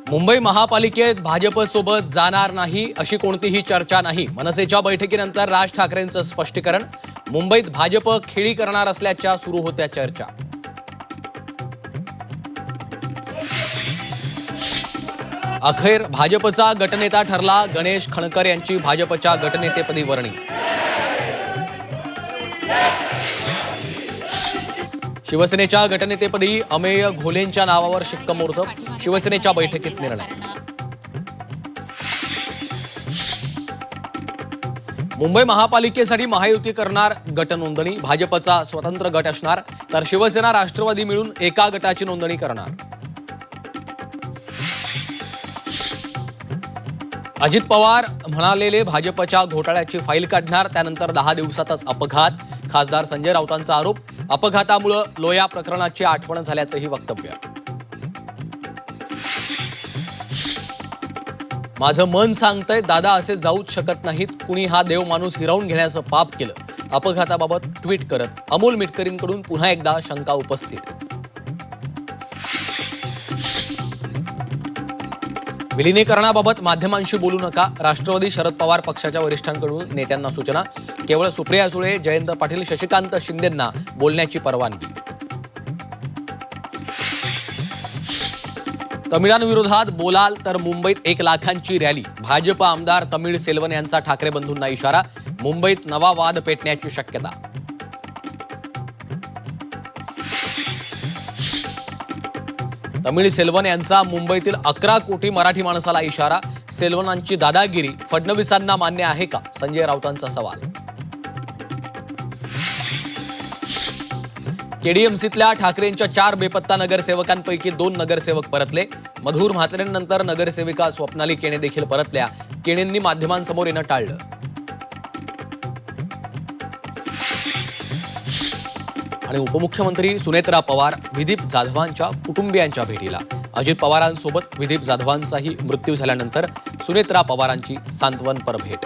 मुंबई महापालिकेत भाजपसोबत जाणार नाही अशी कोणतीही चर्चा नाही. मनसेच्या बैठकीनंतर राज ठाकरेंचं स्पष्टीकरण. मुंबईत भाजप खेळी करणार असल्याच्या सुरू होत्या चर्चा. अखेर भाजपचा गटनेता ठरला. गणेश खणकर यांची भाजपच्या गटनेतेपदी वर्णी. शिवसेनेच्या गटनेतेपदी अमेय घोलेंच्या नावावर शिक्कामोर्तब. शिवसेनेच्या बैठकीत निर्णय. मुंबई महापालिकेसाठी महायुती करणार गट नोंदणी. भाजपचा स्वतंत्र गट असणार तर शिवसेना राष्ट्रवादी मिळून एका गटाची नोंदणी करणार. अजित पवार म्हणालेले भाजपच्या घोटाळ्याची फाईल काढणार. त्यानंतर 10 दिवसातच अपघात. खासदार संजय राऊतांचा आरोप. अपघातामुळे लोया प्रकरणाची आठवण झाल्याचंही वक्तव्य. माझं मन सांगतंय दादा असे जाऊच शकत नाहीत. कुणी हा देव माणूस हिरावून घेण्याचं पाप केलं. अपघाताबाबत ट्विट करत अमोल मिटकरींकडून पुन्हा एकदा शंका उपस्थित. विलिनीकरणाबाबत माध्यमांशी बोलू नका. राष्ट्रवादी शरद पवार पक्षाच्या वरिष्ठांकडून नेत्यांना सूचना. केवळ सुप्रिया सुळे, जयंत पाटील, शशिकांत शिंदेंना बोलण्याची परवानगी. तमिळांविरोधात बोलाल तर मुंबईत 1 लाखांची रॅली. भाजप आमदार तमिळ सेल्वन यांचा ठाकरे बंधूंना इशारा. मुंबईत नवा वाद पेटण्याची शक्यता. तमिळ सेल्वन यांचा मुंबईतील 11 कोटी मराठी माणसाला इशारा. सेल्वनांची दादागिरी फडणवीसांना मान्य आहे का? संजय राऊतांचा सवाल. केडीएमसीतल्या ठाकरेंच्या 4 बेपत्ता नगरसेवकांपैकी 2 नगरसेवक परतले. मधुर म्हात्रेंनंतर नगरसेविका स्वप्नाली केणे देखील परतल्या. केणेंनी माध्यमांसमोर येणं टाळलं. आणि उपमुख्यमंत्री सुनेत्रा पवार विदीप जाधवांच्या कुटुंबियांच्या भेटीला. अजित पवारांसोबत विदीप जाधवांचाही मृत्यू झाल्यानंतर सुनेत्रा पवारांची सांत्वनपर भेट.